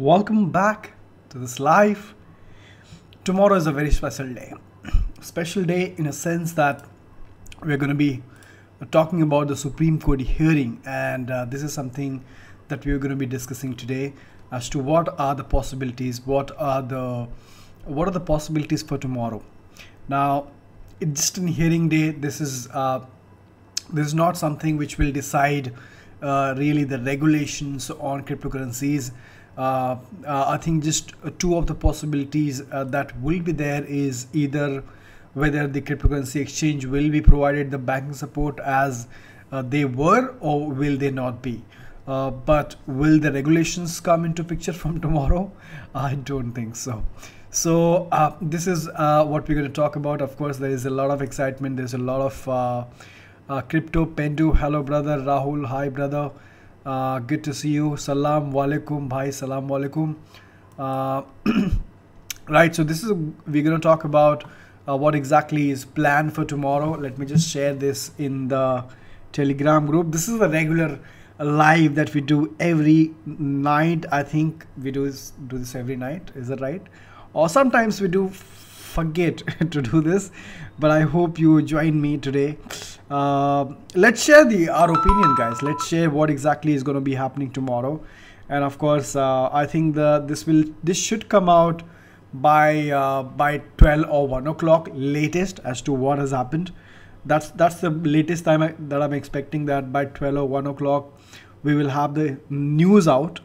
Welcome back to this live. Tomorrow is a very special day. Special day in a sense that we're going to be talking about the Supreme Court hearing, and this is something that we're going to be discussing today as to what are the possibilities, what are the possibilities for tomorrow. Now, it's just a hearing day. This is not something which will decide really the regulations on cryptocurrencies. I think just two of the possibilities that will be there is either whether the cryptocurrency exchange will be provided the banking support as they were, or will they not be. But will the regulations come into picture from tomorrow? I don't think so. So this is what we're going to talk about. Of course, there is a lot of excitement. There's a lot of crypto. Pendu, hello brother. Rahul, hi brother. Good to see you. Salam walaikum, bhai. Salam walaikum. Right, so this is we're going to talk about what exactly is planned for tomorrow. Let me just share this in the Telegram group. This is a regular live that we do every night. I think we do this every night. Is that right? Or sometimes we do forget to do this, but I hope you join me today. Let's share our opinion, guys. Let's share what exactly is going to be happening tomorrow. And of course, I think this should come out by 12 or 1 o'clock latest as to what has happened. That's the latest time that I'm expecting, that by 12 or 1 o'clock we will have the news out.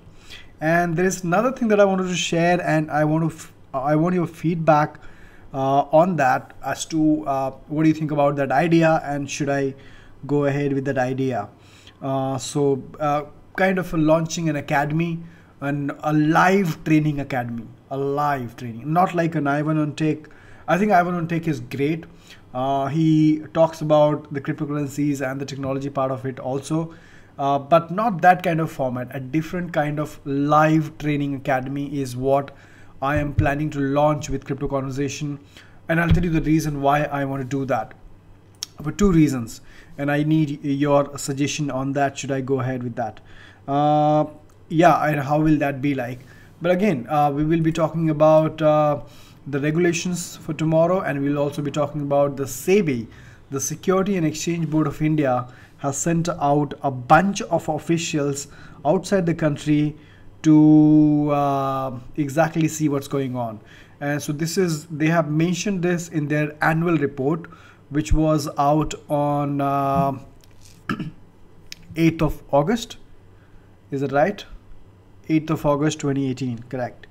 And there is another thing that I wanted to share, and I want your feedback on that as to what do you think about that idea, and should I go ahead with that idea. Kind of launching an academy, and a live training academy, not like an Ivan on Tech. I think Ivan on Tech is great. He talks about the cryptocurrencies and the technology part of it also, but not that kind of format. A different kind of live training academy is what I am planning to launch with Crypto Conversation, and I'll tell you the reason why I want to do that. For two reasons, and I need your suggestion on that. Should I go ahead with that? Yeah, and how will that be like? But again, we will be talking about the regulations for tomorrow, and we'll also be talking about the SEBI, the Security and Exchange Board of India, has sent out a bunch of officials outside the country to exactly see what's going on. And so they have mentioned this in their annual report, which was out on 8th of August. Is it right? 8th of August 2018, correct.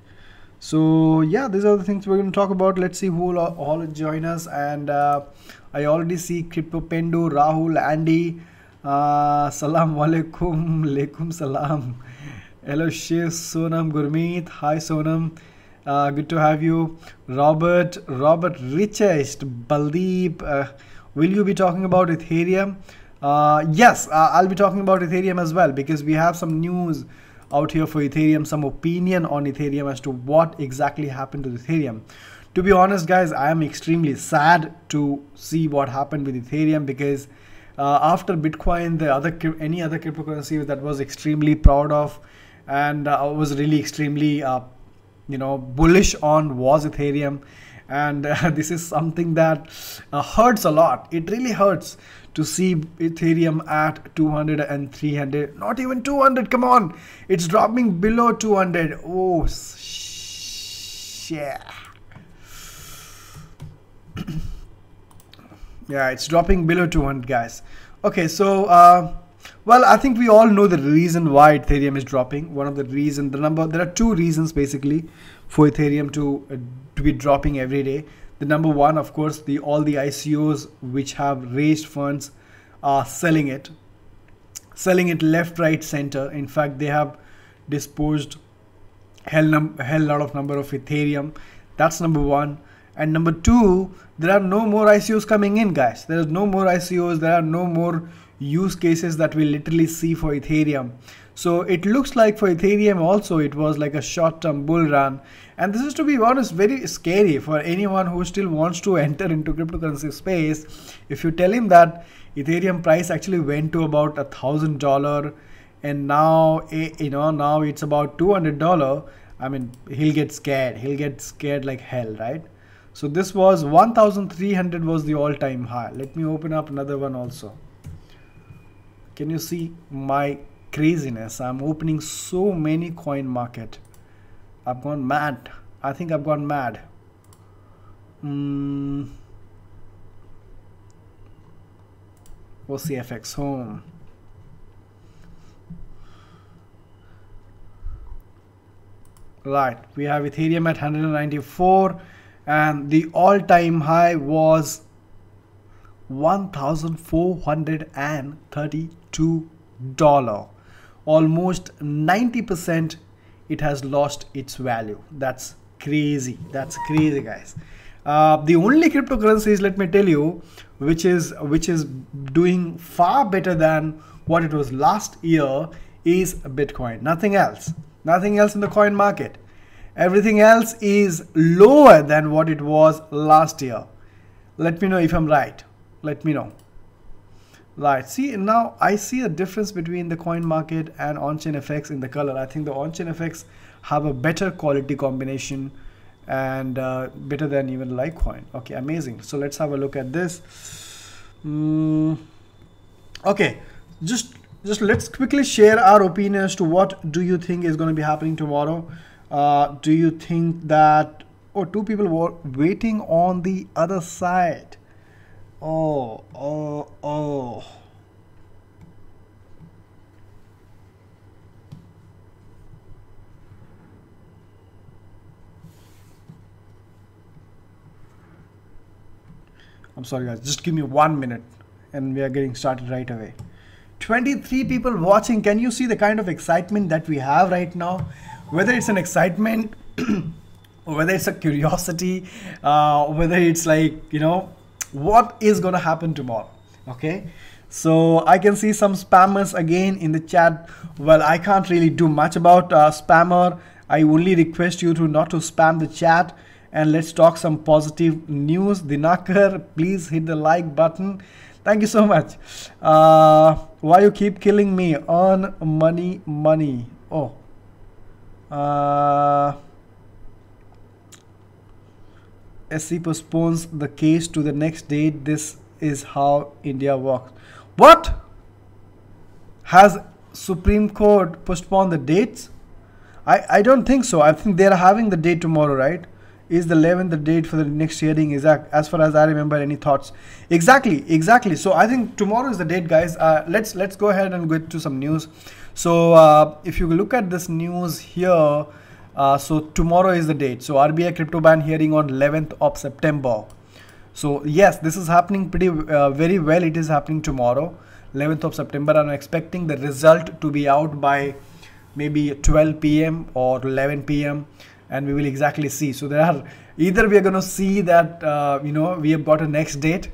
So yeah, these are the things we're going to talk about. Let's see who will all join us. And I already see Crypto Pendu, Rahul, Andy. Salam alaikum, alaikum salam. Hello Shiv, Sonam, Gurmeet. Hi Sonam, good to have you. Robert Richest, Baldeep. Will you be talking about Ethereum? Yes, I'll be talking about Ethereum as well, because we have some news out here for Ethereum, some opinion on Ethereum as to what exactly happened to Ethereum. To be honest, guys, I am extremely sad to see what happened with Ethereum, because after Bitcoin, any other cryptocurrency that was extremely proud of and I was really extremely bullish on was Ethereum. And this is something that hurts a lot. It really hurts to see Ethereum at 200 and 300, not even 200. Come on, it's dropping below 200. Oh shit. Yeah, it's dropping below 200, guys. Okay, so well, I think we all know the reason why Ethereum is dropping. One of the reasons, there are two reasons basically for Ethereum to be dropping every day. The number one, of course, all the ICOs which have raised funds are selling it left, right, center. In fact, they have disposed hell lot of number of Ethereum. That's number one. And number two, there are no more ICOs coming in, guys. There is no more ICOs. There are no more use cases that we literally see for Ethereum. So it looks like for Ethereum also, it was like a short-term bull run. And this is, to be honest, very scary for anyone who still wants to enter into cryptocurrency space. If you tell him that Ethereum price actually went to about $1,000 and now now it's about $200, I mean, he'll get scared. He'll get scared like hell, right? So this was 1,300 was the all-time high. Let me open up another one also. Can you see my craziness? I'm opening so many coin market. I've gone mad. I think I've gone mad. OCFX home. Right, we have Ethereum at 194 and the all-time high was $1,432. Almost 90% it has lost its value. That's crazy. That's crazy, guys. The only cryptocurrencies, let me tell you, which is doing far better than what it was last year is Bitcoin. Nothing else. Nothing else in the coin market. Everything else is lower than what it was last year. Let me know if I'm right. Let me know. Right, see, now I see a difference between the coin market and on-chain FX in the color. I think the on-chain FX have a better quality combination and better than even Litecoin. Okay, amazing. So let's have a look at this. Okay, just let's quickly share our opinion as to what do you think is going to be happening tomorrow. Do you think that, oh, two people were waiting on the other side? Oh. I'm sorry guys, just give me 1 minute and we are getting started right away. 23 people watching. Can you see the kind of excitement that we have right now? Whether it's an excitement or whether it's a curiosity, whether it's like, you know, what is going to happen tomorrow. Okay, so I can see some spammers again in the chat. Well, I can't really do much about spammer. I only request you to not to spam the chat and let's talk some positive news. Dinakar, please hit the like button. Thank you so much. Why you keep killing me? On money. Oh. SC postpones the case to the next date. This is how India works. What? Has Supreme Court postponed the dates? I don't think so. I think they're having the date tomorrow, right? Is the 11th the date for the next hearing? Is that, as far as I remember, any thoughts? Exactly. So I think tomorrow is the date, guys. Let's go ahead and get to some news. So if you look at this news here, so tomorrow is the date. So RBI crypto ban hearing on 11th of September. So yes, this is happening pretty very well. It is happening tomorrow, 11th of September. I'm expecting the result to be out by maybe 12 p.m. or 11 p.m. and we will exactly see. So there are, either we are going to see that you know, we have got a next date,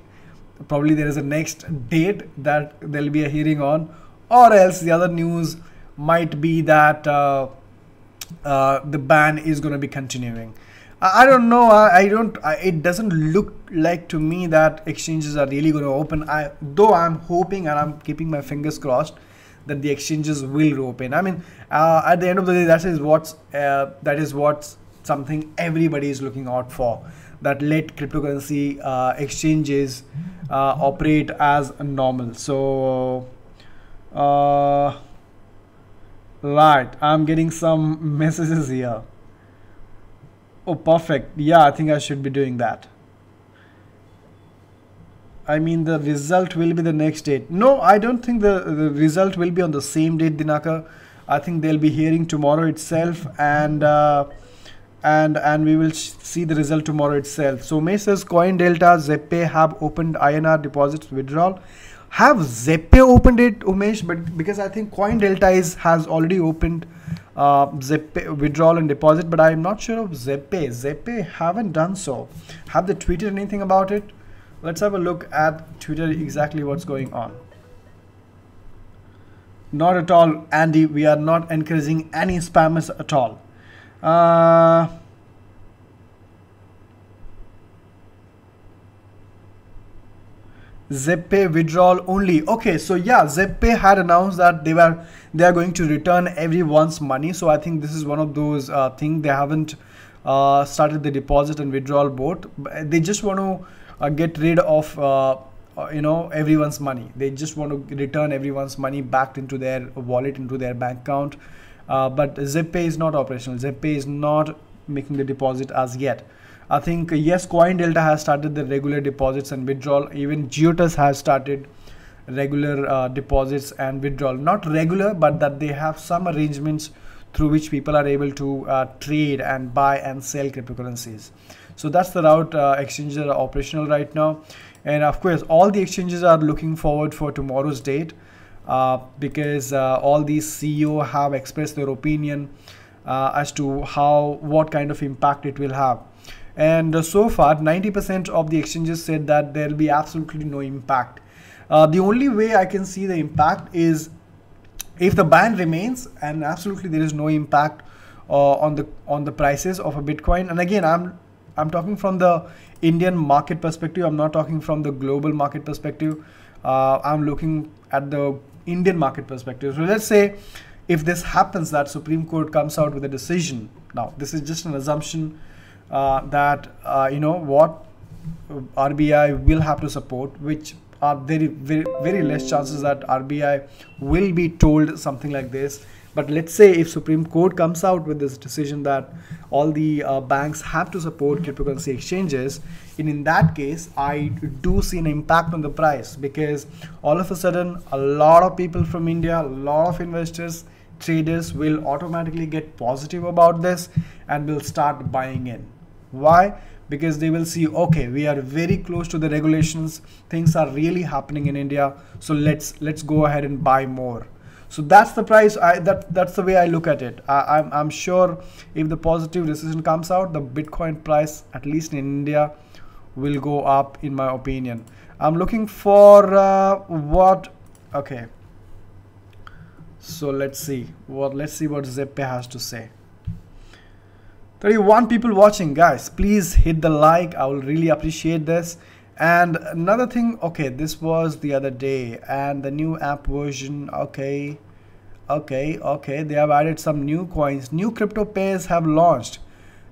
probably there is a next date that there will be a hearing on, or else the other news might be that the ban is going to be continuing. I don't know. It doesn't look like to me that exchanges are really going to open. Though I'm hoping and I'm keeping my fingers crossed that the exchanges will open. I mean, at the end of the day, that is what's something everybody is looking out for. That let cryptocurrency exchanges operate as normal. So, right, I'm getting some messages here. Oh, perfect. Yeah, I think I should be doing that. I mean, the result will be the next date. No, I don't think the result will be on the same date, Dinaka. I think they'll be hearing tomorrow itself, and we will see the result tomorrow itself. So May says Coin Delta, Zeppe have opened INR deposits withdrawal. Have Zeppe opened it, Umesh? But because I think Coin Delta has already opened Zeppe withdrawal and deposit, but I'm not sure of Zeppe. Zeppe haven't done so. Have they tweeted anything about it? Let's have a look at Twitter, exactly what's going on. Not at all, Andy. We are not encouraging any spammers at all. ZPay withdrawal only. Okay, so yeah, ZPay had announced that they are going to return everyone's money. So I think this is one of those things. They haven't started the deposit and withdrawal both. They just want to get rid of everyone's money. They just want to return everyone's money back into their wallet, into their bank account. But ZPay is not operational. ZPay is not making the deposit as yet. I think yes, CoinDelta has started the regular deposits and withdrawal. Even Geotas has started regular deposits and withdrawal. Not regular, but that they have some arrangements through which people are able to trade and buy and sell cryptocurrencies. So that's the route exchanges are operational right now. And of course, all the exchanges are looking forward for tomorrow's date because all these CEO have expressed their opinion as to what kind of impact it will have. And so far 90% of the exchanges said that there will be absolutely no impact. The only way I can see the impact is if the ban remains and absolutely there is no impact on the prices of a Bitcoin. And again, I'm talking from the Indian market perspective. I'm not talking from the global market perspective. I'm looking at the Indian market perspective. So let's say if this happens, that Supreme Court comes out with a decision. Now this is just an assumption that RBI will have to support, which are very less chances that RBI will be told something like this. But let's say if Supreme Court comes out with this decision that all the banks have to support cryptocurrency exchanges, in that case I do see an impact on the price, because all of a sudden a lot of people from India, a lot of investors, traders will automatically get positive about this and will start buying in. Why? Because they will see, okay, we are very close to the regulations, things are really happening in India, so let's go ahead and buy more. So that's the price. That's the way I look at it. I'm sure if the positive decision comes out, the Bitcoin price, at least in India, will go up, in my opinion. I'm looking for what. Okay. So let's see what ZPay has to say. 31 people watching, guys. Please hit the like. I will really appreciate this. And another thing, okay, this was the other day, and the new app version. Okay, they have added some new coins. New crypto pairs have launched.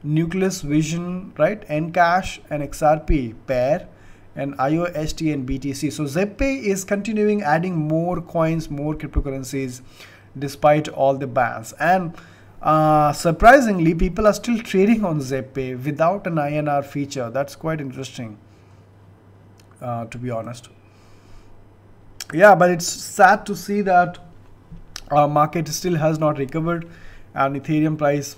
Nucleus Vision, right? Encash and XRP pair, and IOST and BTC. So ZPay is continuing adding more coins, more cryptocurrencies, despite all the bans. And surprisingly, people are still trading on ZPay without an INR feature. That's quite interesting, to be honest. Yeah, but it's sad to see that market still has not recovered and Ethereum price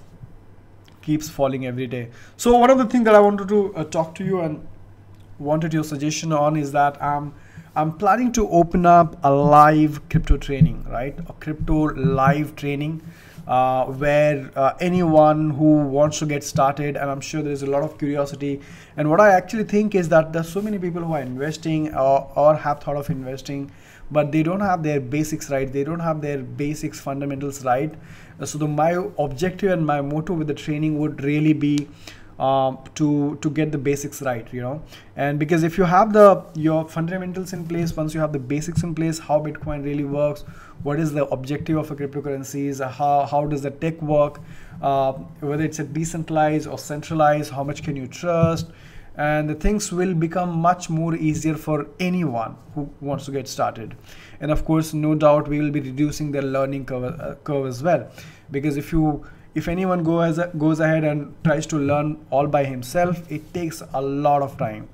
keeps falling every day. So one of the things that I wanted to talk to you and wanted your suggestion on is that I'm planning to open up a live crypto training, right? A crypto live training where anyone who wants to get started, and I'm sure there's a lot of curiosity. And what I actually think is that there's so many people who are investing or have thought of investing, but they don't have their basics right. They don't have their basics fundamentals right. So my objective and my motto with the training would really be to get the basics right, and because if you have your fundamentals in place, once you have the basics in place, how Bitcoin really works, what is the objective of a cryptocurrencies, how does the tech work, whether it's a decentralized or centralized, how much can you trust, and the things will become much more easier for anyone who wants to get started. And of course, no doubt we will be reducing the learning curve as well, because if anyone goes ahead and tries to learn all by himself, it takes a lot of time,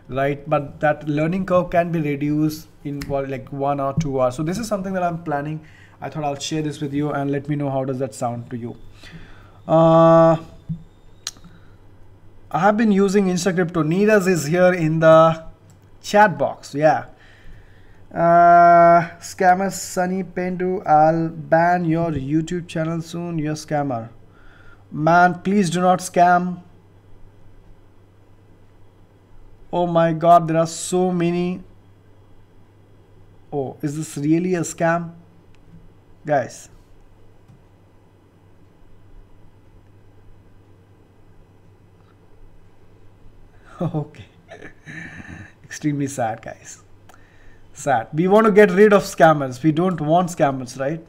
right? But that learning curve can be reduced in like 1 or 2 hours. So this is something that I'm planning. I thought I'll share this with you and let me know how does that sound to you. I have been using InstaCrypto. Neeraj is here in the chat box. Yeah. Scammer Sunny Pendu, I'll ban your YouTube channel soon. You're a scammer. Man, please do not scam. Oh my god, there are so many. Oh, is this really a scam? Guys. Okay. Extremely sad, guys. Sad. We want to get rid of scammers. We don't want scammers, right?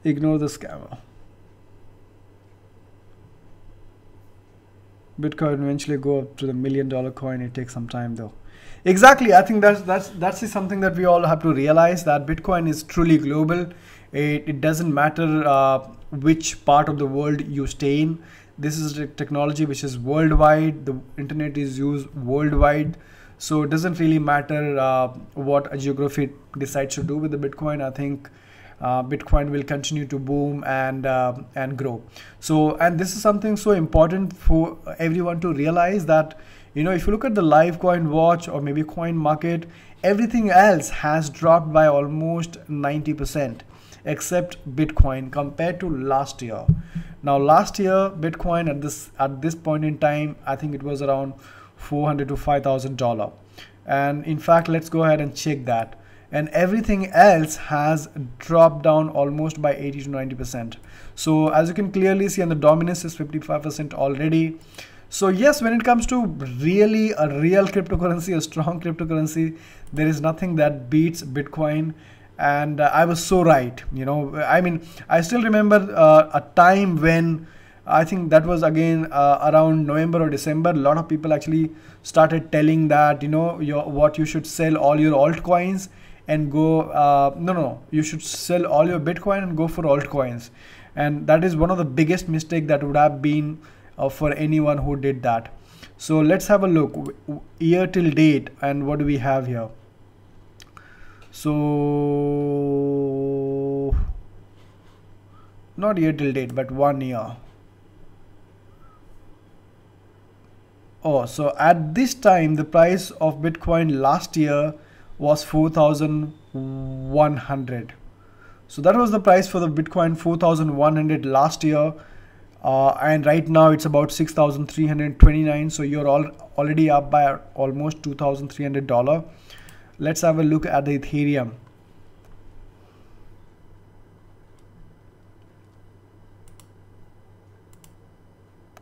Ignore the scammer. Bitcoin eventually go up to the $1 million coin. It takes some time though. Exactly. I think that's something that we all have to realize, that Bitcoin is truly global. It doesn't matter which part of the world you stay in. This is a technology which is worldwide. The internet is used worldwide. So it doesn't really matter what a geography decides to do with the Bitcoin. I think Bitcoin will continue to boom and grow. So, and this is something so important for everyone to realize, that if you look at the live coin watch or maybe coin market, everything else has dropped by almost 90% except Bitcoin compared to last year. Now last year Bitcoin at this point in time, I think it was around $400 to $5,000, and in fact let's go ahead and check that, and everything else has dropped down almost by 80 to 90%. So as you can clearly see, and the dominance is 55% already. So yes, when it comes to really a real cryptocurrency, a strong cryptocurrency, there is nothing that beats Bitcoin. And I was so right. I mean, I still remember a time when, I think that was again around November or December, a lot of people actually started telling that you should sell all your altcoins and go no, you should sell all your Bitcoin and go for altcoins. And that is one of the biggest mistake that would have been for anyone who did that. So let's have a look, year till date, and what do we have here? So not year till date, but 1 year. Oh, so at this time the price of Bitcoin last year was 4,100. So that was the price for the Bitcoin, 4,100 last year, and right now it's about 6,329. So you're already up by almost $2,300. Let's have a look at the Ethereum.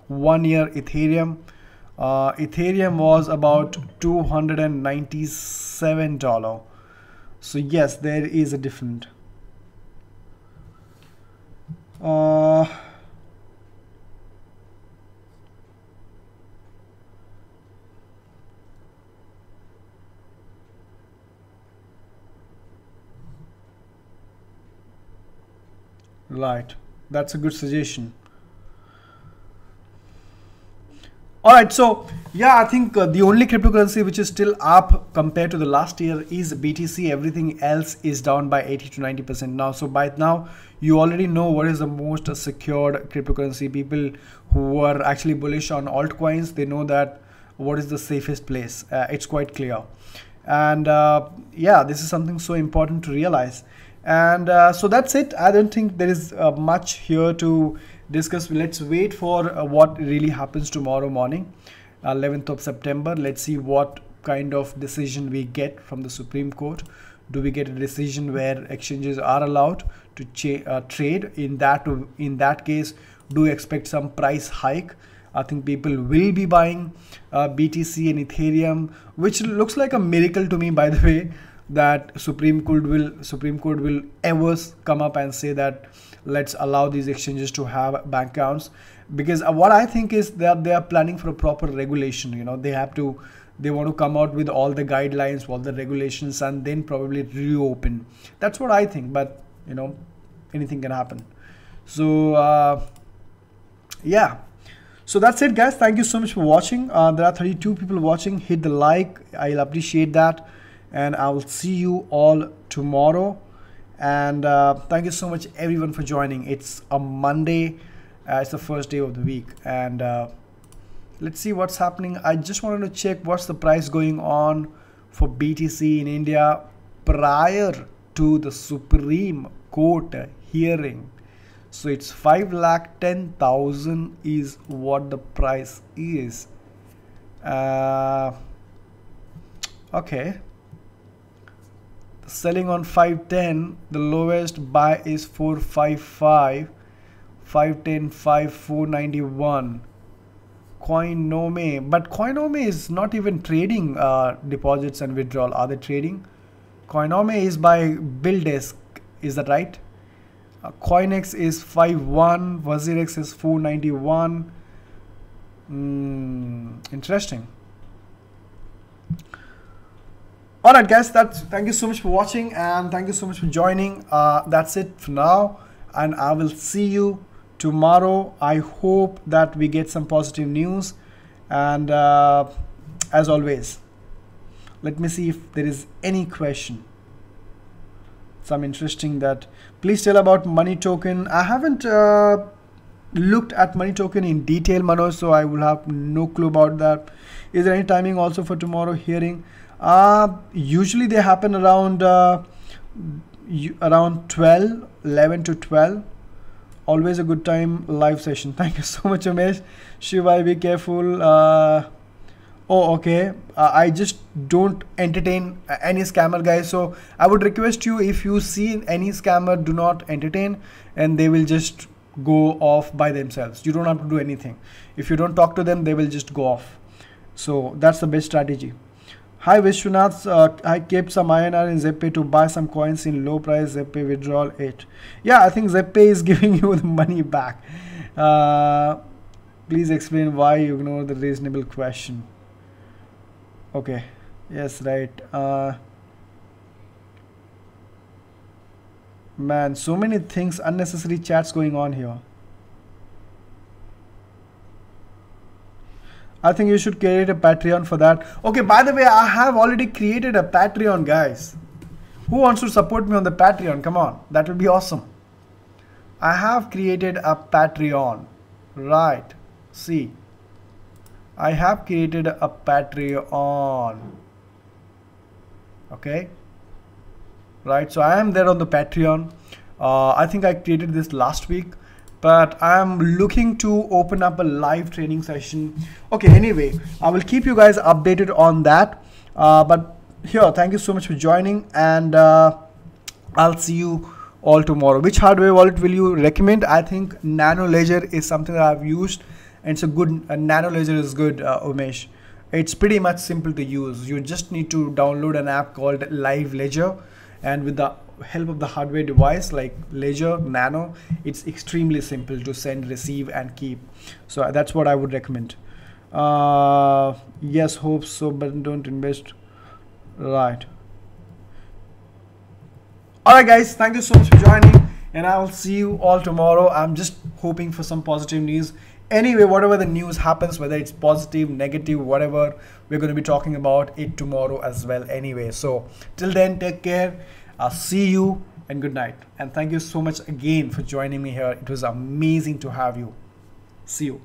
One year Ethereum. Ethereum was about $297. So yes, there is a difference. Right, that's a good suggestion. All right, so yeah, I think the only cryptocurrency which is still up compared to the last year is BTC. Everything else is down by 80 to 90% now. So by now you already know what is the most secured cryptocurrency. People who are actually bullish on altcoins, they know that what is the safest place. It's quite clear. And yeah, this is something so important to realize. And so that's it. I don't think there is much here to discuss. Let's wait for what really happens tomorrow morning, 11th of September. Let's see what kind of decision we get from the Supreme Court. Do we get a decision where exchanges are allowed to trade? In that case, do you expect some price hike? I think people will be buying BTC and Ethereum, which looks like a miracle to me, by the way, that Supreme Court will ever come up and say that let's allow these exchanges to have bank accounts. Because what I think is that they are planning for a proper regulation. They want to come out with all the guidelines, all the regulations, and then probably reopen. That's what I think, but anything can happen. So yeah, so that's it, guys. Thank you so much for watching. There are 32 people watching. Hit the like, I'll appreciate that, and I will see you all tomorrow. And thank you so much everyone for joining. It's a Monday, it's the first day of the week, and let's see what's happening. I just wanted to check what's the price going on for BTC in India prior to the Supreme Court hearing. So it's 5,10,000 is what the price is. Okay, selling on 510, the lowest buy is 455, 510, 5, 491. Coinome, but Coinome is not even trading deposits and withdrawal. Are they trading? Coinome is by BillDesk, is that right? Coinex is 51, WazirX is 491. Interesting. Alright guys, thank you so much for watching and thank you so much for joining. That's it for now, and I will see you tomorrow. I hope that we get some positive news, and as always, let me see if there is any question, some interesting that. Please tell about money token. I haven't looked at money token in detail, Manoj, so I will have no clue about that. Is there any timing also for tomorrow hearing? Usually they happen around 12, 11 to 12. Always a good time, live session. Thank you so much, Umesh. Shiva, be careful. Oh, okay. I just don't entertain any scammer, guys. So I would request you, if you see any scammer, do not entertain, and they will just go off by themselves. You don't have to do anything. If you don't talk to them, they will just go off. So that's the best strategy. Hi Vishwanath, I kept some INR in Zeppay to buy some coins in low price. Zeppay withdrawal 8. Yeah, I think Zeppay is giving you the money back. Please explain why you ignore the reasonable question. Okay, yes, right. Man, so many things, unnecessary chats going on here. I think you should create a Patreon for that. Okay, by the way, I have already created a Patreon, guys. Who wants to support me on the Patreon? Come on, that will be awesome. I have created a Patreon. Right, see. I have created a Patreon. Okay. Right, so I am there on the Patreon. I think I created this last week, but I am looking to open up a live training session. Okay, anyway, I will keep you guys updated on that. But here, thank you so much for joining, and I'll see you all tomorrow. Which hardware wallet will you recommend? I think Nano Ledger is something that I've used, and it's a good, Nano Ledger is good, Umesh. It's pretty much simple to use. You just need to download an app called Live Ledger, and with the help of the hardware device like Ledger Nano, it's extremely simple to send, receive, and keep. So that's what I would recommend. Yes, hope so, but don't invest. Right. Alright guys, thank you so much for joining, and I will see you all tomorrow. I'm just hoping for some positive news. Anyway, whatever the news happens, whether it's positive, negative, whatever, we're going to be talking about it tomorrow as well anyway. So till then, take care. I'll see you, and good night. And thank you so much again for joining me here. It was amazing to have you. See you.